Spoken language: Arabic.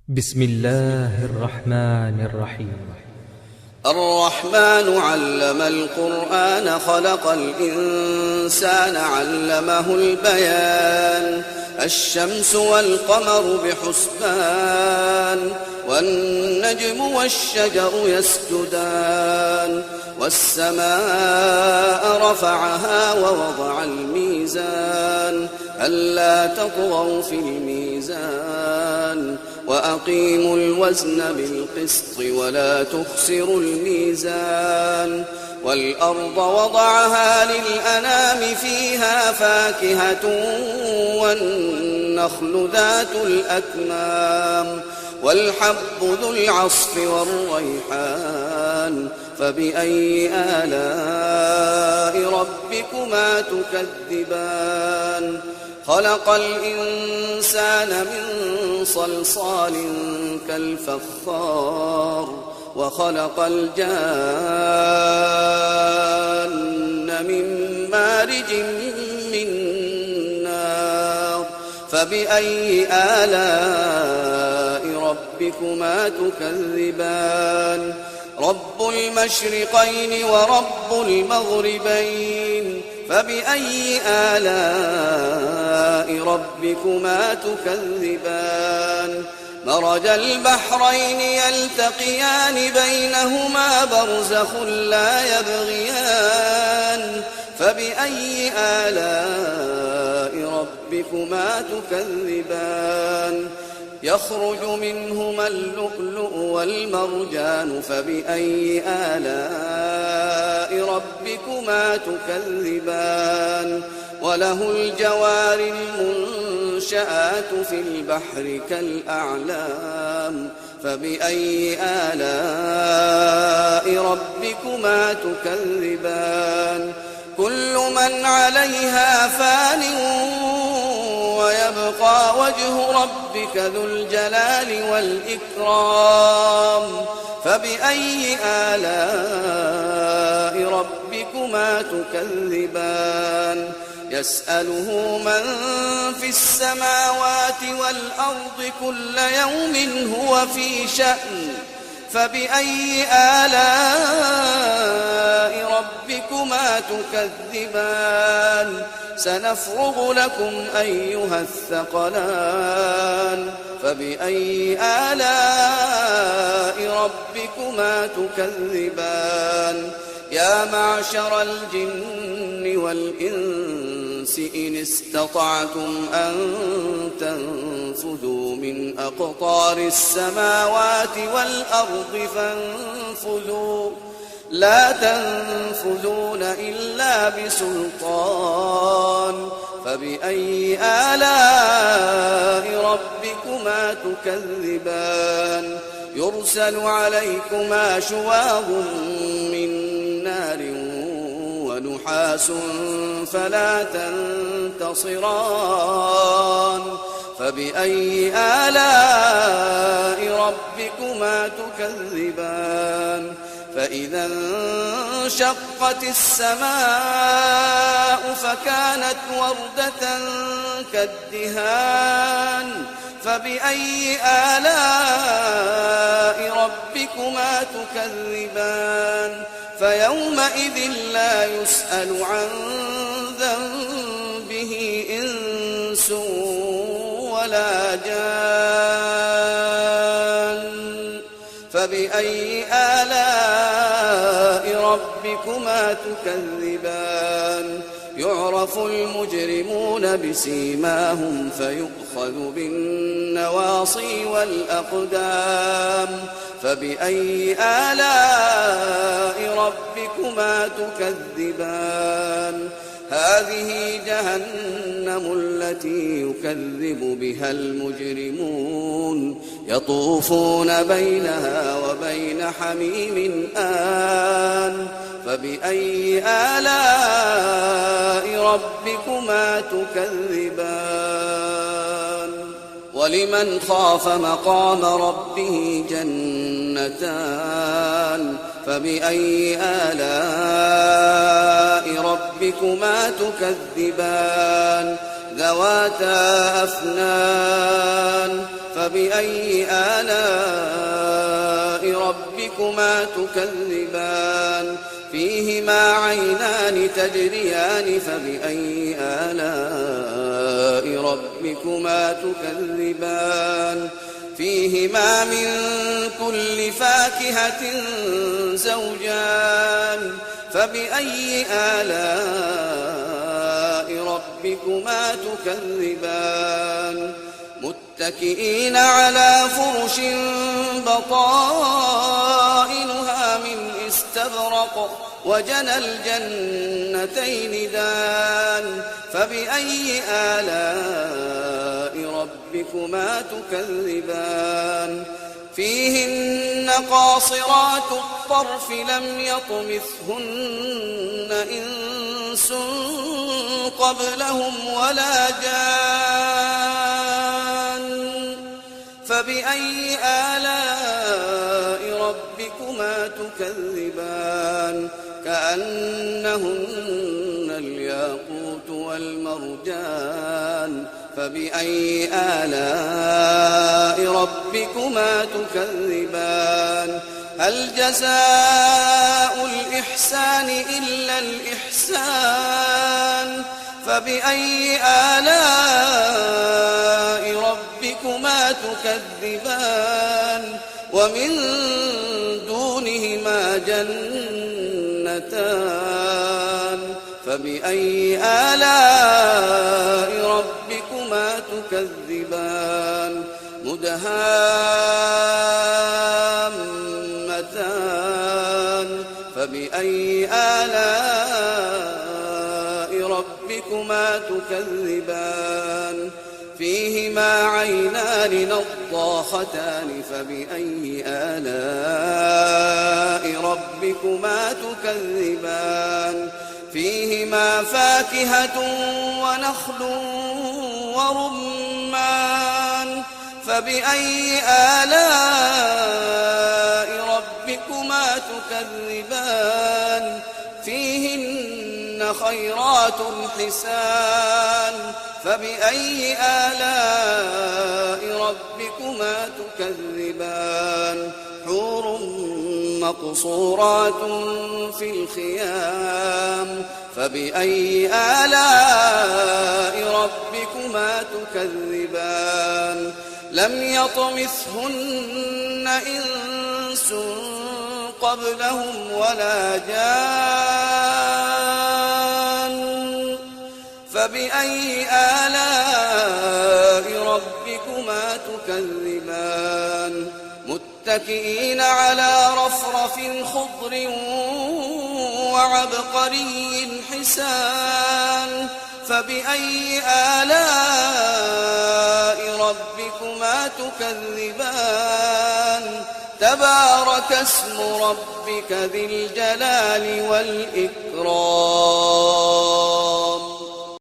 بسم الله الرحمن الرحيم. الرحمن علم القرآن خلق الإنسان علمه البيان الشمس والقمر بحسبان والنجم والشجر يسجدان والسماء رفعها ووضع الميزان ألا تطغوا في الميزان وأقيموا الوزن بالقسط ولا تخسروا الميزان والأرض وضعها للأنام فيها فاكهة والنخل ذات الأكمام والحب ذو العصف والريحان فبأي آلاء ربكما تكذبان خلق الإنسان من صلصال كالفخار وخلق الجان من مارج من نار فبأي آلاء ربكما تكذبان رب المشرقين ورب المغربين فبأي آلاء ربكما تكذبان مرج البحرين يلتقيان بينهما برزخ لا يبغيان فبأي آلاء ربكما تكذبان يخرج منهما اللؤلؤ والمرجان فبأي آلاء ربكما تكذبان وله الجوار المنشآت في البحر كالأعلام فبأي آلاء ربكما تكذبان كل من عليها فان ويبقى وجه ربك ذو الجلال والإكرام فبأي آلاء ربكما تكذبان يسأله من في السماوات والأرض كل يوم هو في شأن فبأي آلاء ربكما تكذبان سنفرغ لكم أيها الثقلان فبأي آلاء ربكما تكذبان يا معشر الجن والإنس إن استطعتم أن تنفذوا من أقطار السماوات والأرض فانفذوا لا تنفذون إلا بسلطان فبأي آلاء ربكما تكذبان يرسل عليكما شواظ من نار ونحاس فلا تنتصران فبأي آلاء ربكما تكذبان فإذا انشقت السماء فكانت وردة كالدهان فبأي آلاء ربكما تكذبان فيومئذ لا يسأل عن ذنبه إنس ولا جان فبأي آلاء ربكما تكذبان يعرف المجرمون بسيماهم فيؤخذ بالنواصي والأقدام فبأي آلاء ربكما تكذبان هذه جهنم التي يكذب بها المجرمون يطوفون بينها وبين حميم آن فبأي آلاء ربكما تكذبان ولمن خاف مقام ربه جنتان فبأي آلاء ربكما تكذبان ذواتا أفنان فبأي آلاء ربكما تكذبان فيهما عينان تجريان فبأي آلاء ربكما تكذبان فيهما من كل فاكهة زوجان فبأي آلاء ربكما تكذبان متكئين على فرش بطائنها من استبرق وجنى الجنتين دان فبأي آلاء ربكما تكذبان فيهن قاصرات الطرف لم يطمثهن إنس قبلهم ولا جان فبأي آلاء ربكما تكذبان كأنهن الياقوت والمرجان فبأي آلاء ربكما تكذبان هل جزاء الإحسان إلا الإحسان فبأي آلاء ربكما تكذبان ومن دونهما جنتان فبأي آلاء ربكما تكذبان مدهامتان فبأي آلاء ربكما تكذبان فيهما عينان نضاختان فبأي آلاء ربكما تكذبان فيهما فاكهة ونخل ورمان فبأي آلاء ربكما تكذبان فيهن خيرات حسان فبأي آلاء ربكما تكذبان حور مقصورات في الخيام فبأي آلاء ربكما تكذبان لم يطمثهن إنس قبلهم ولا جان فبأي آلاء ربكما تكذبان متكئين على رفرف خضر وعبقري حسان فبأي آلاء ربكما تكذبان تبارك اسم ربك ذي الجلال والإكرام